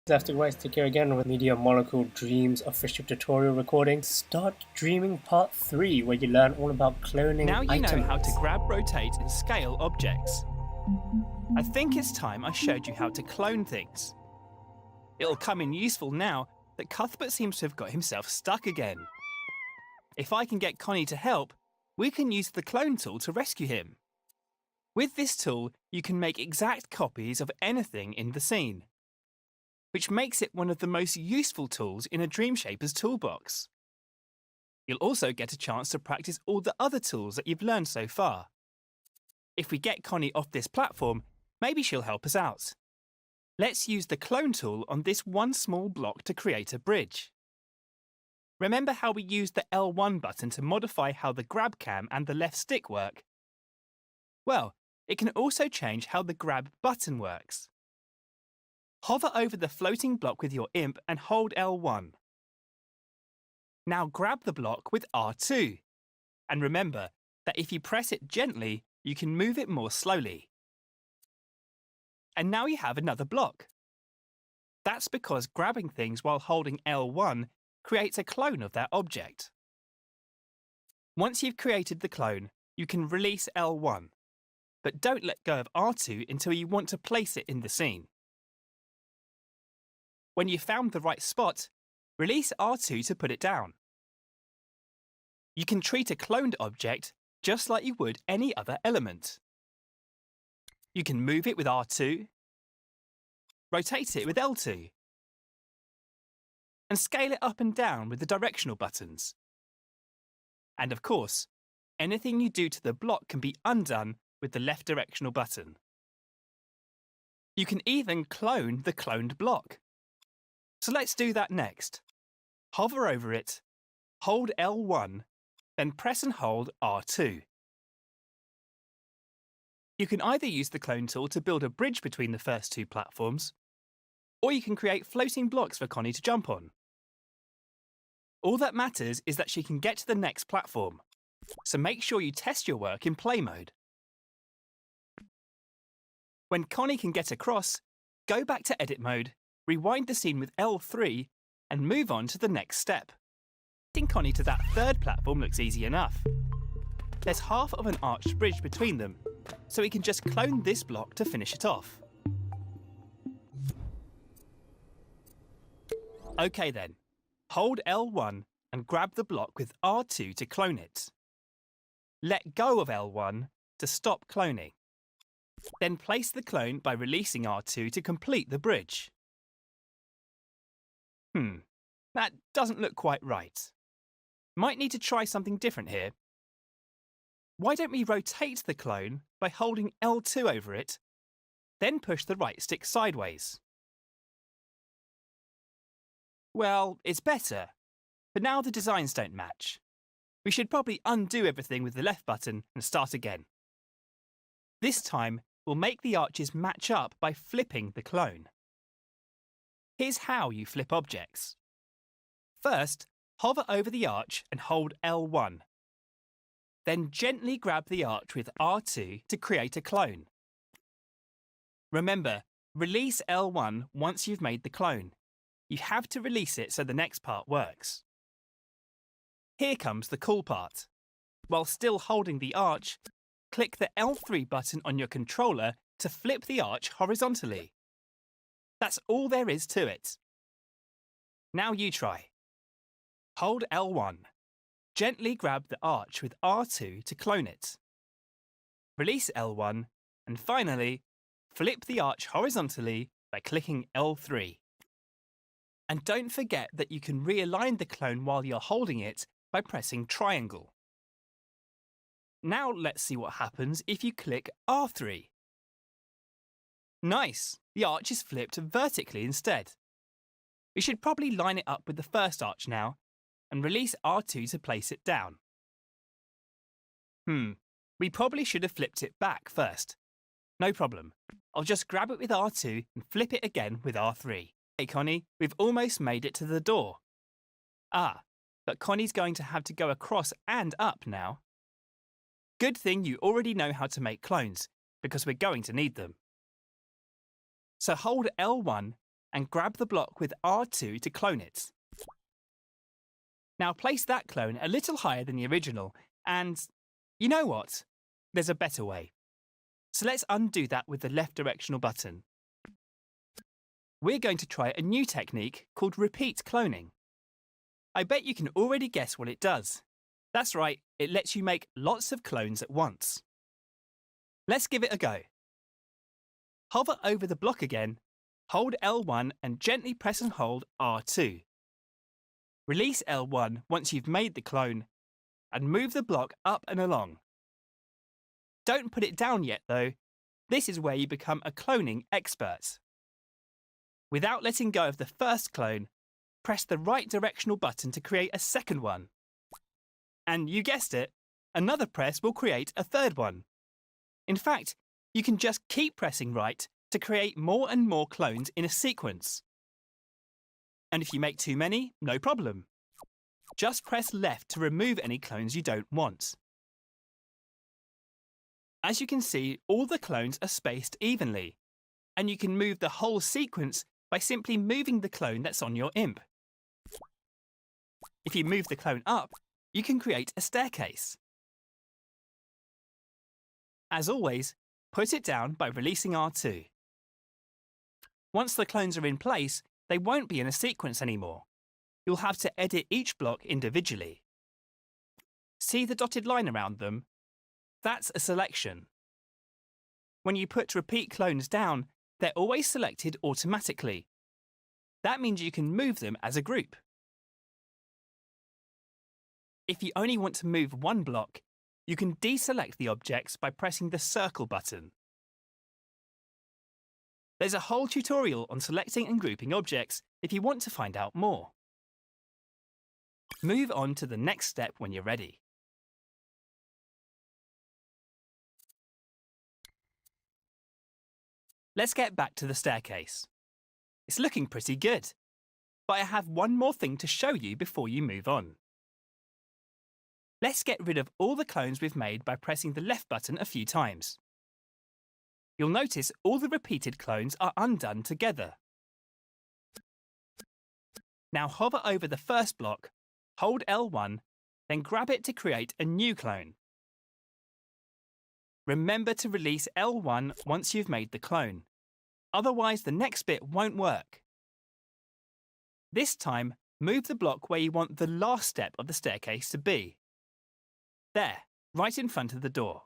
Leftstickrightstick Right here again with Media Molecule Dreams official tutorial recording. Start Dreaming Part 3, where you learn all about cloning Now you items. know how to grab, rotate and scale objects. I think it's time I showed you how to clone things. It'll come in useful now that Cuthbert seems to have got himself stuck again. If I can get Connie to help, we can use the clone tool to rescue him. With this tool, you can make exact copies of anything in the scene, which makes it one of the most useful tools in a Dreamshaper's toolbox. You'll also get a chance to practice all the other tools that you've learned so far. If we get Connie off this platform, maybe she'll help us out. Let's use the clone tool on this one small block to create a bridge. Remember how we used the L1 button to modify how the grab cam and the left stick work? Well, it can also change how the grab button works. Hover over the floating block with your imp and hold L1. Now grab the block with R2. And remember that if you press it gently, you can move it more slowly. And now you have another block. That's because grabbing things while holding L1 creates a clone of that object. Once you've created the clone, you can release L1, but don't let go of R2 until you want to place it in the scene. When you've found the right spot, release R2 to put it down. You can treat a cloned object just like you would any other element. You can move it with R2, rotate it with L2, and scale it up and down with the directional buttons. And of course, anything you do to the block can be undone with the left directional button. You can even clone the cloned block. So let's do that next. Hover over it, hold L1, then press and hold R2. You can either use the clone tool to build a bridge between the first two platforms, or you can create floating blocks for Connie to jump on. All that matters is that she can get to the next platform, so make sure you test your work in play mode. When Connie can get across, go back to edit mode, rewind the scene with L3, and move on to the next step. Getting Connie to that third platform looks easy enough. There's half of an arched bridge between them, so we can just clone this block to finish it off. OK then, hold L1 and grab the block with R2 to clone it. Let go of L1 to stop cloning. Then place the clone by releasing R2 to complete the bridge. That doesn't look quite right. Might need to try something different here. Why don't we rotate the clone by holding L2 over it, then push the right stick sideways? Well, it's better, but now the designs don't match. We should probably undo everything with the left button and start again. This time, we'll make the arches match up by flipping the clone. Here's how you flip objects. First, hover over the arch and hold L1. Then gently grab the arch with R2 to create a clone. Remember, release L1 once you've made the clone. You have to release it so the next part works. Here comes the cool part. While still holding the arch, click the L3 button on your controller to flip the arch horizontally. That's all there is to it. Now you try. Hold L1. Gently grab the arch with R2 to clone it. Release L1, and finally, flip the arch horizontally by clicking L3. And don't forget that you can realign the clone while you're holding it by pressing triangle. Now let's see what happens if you click R3. Nice! The arch is flipped vertically instead. We should probably line it up with the first arch now, and release R2 to place it down. We probably should have flipped it back first. No problem. I'll just grab it with R2 and flip it again with R3. Hey Connie, we've almost made it to the door. But Connie's going to have to go across and up now. Good thing you already know how to make clones, because we're going to need them. So hold L1 and grab the block with R2 to clone it. Now place that clone a little higher than the original, and you know what? There's a better way. So let's undo that with the left directional button. We're going to try a new technique called repeat cloning. I bet you can already guess what it does. That's right, it lets you make lots of clones at once. Let's give it a go. Hover over the block again, hold L1 and gently press and hold R2. Release L1 once you've made the clone, and move the block up and along. Don't put it down yet though. This is where you become a cloning expert. Without letting go of the first clone, press the right directional button to create a second one. And you guessed it, another press will create a third one. In fact, you can just keep pressing right to create more and more clones in a sequence. And if you make too many, no problem. Just press left to remove any clones you don't want. As you can see, all the clones are spaced evenly, and you can move the whole sequence by simply moving the clone that's on your imp. If you move the clone up, you can create a staircase. As always, put it down by releasing R2. Once the clones are in place, they won't be in a sequence anymore. You'll have to edit each block individually. See the dotted line around them? That's a selection. When you put repeat clones down, they're always selected automatically. That means you can move them as a group. If you only want to move one block, you can deselect the objects by pressing the circle button. There's a whole tutorial on selecting and grouping objects if you want to find out more. Move on to the next step when you're ready. Let's get back to the staircase. It's looking pretty good, but I have one more thing to show you before you move on. Let's get rid of all the clones we've made by pressing the left button a few times. You'll notice all the repeated clones are undone together. Now hover over the first block, hold L1, then grab it to create a new clone. Remember to release L1 once you've made the clone. Otherwise, the next bit won't work. This time, move the block where you want the last step of the staircase to be. There, right in front of the door.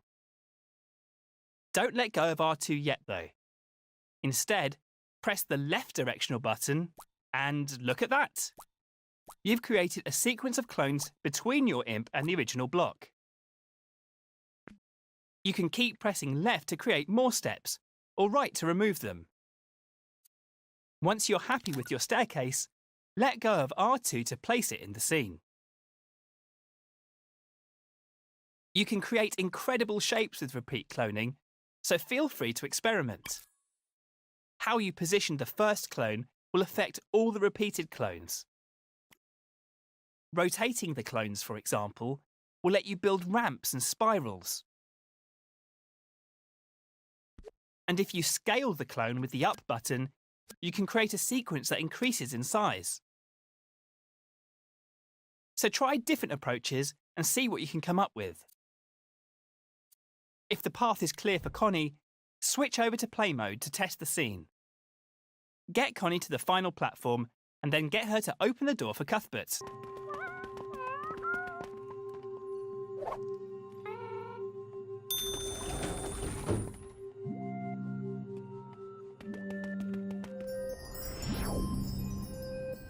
Don't let go of R2 yet though. Instead, press the left directional button and look at that. You've created a sequence of clones between your imp and the original block. You can keep pressing left to create more steps, or right to remove them. Once you're happy with your staircase, let go of R2 to place it in the scene. You can create incredible shapes with repeat cloning, so feel free to experiment. How you position the first clone will affect all the repeated clones. Rotating the clones, for example, will let you build ramps and spirals. And if you scale the clone with the up button, you can create a sequence that increases in size. So try different approaches and see what you can come up with. If the path is clear for Connie, switch over to play mode to test the scene. Get Connie to the final platform and then get her to open the door for Cuthbert.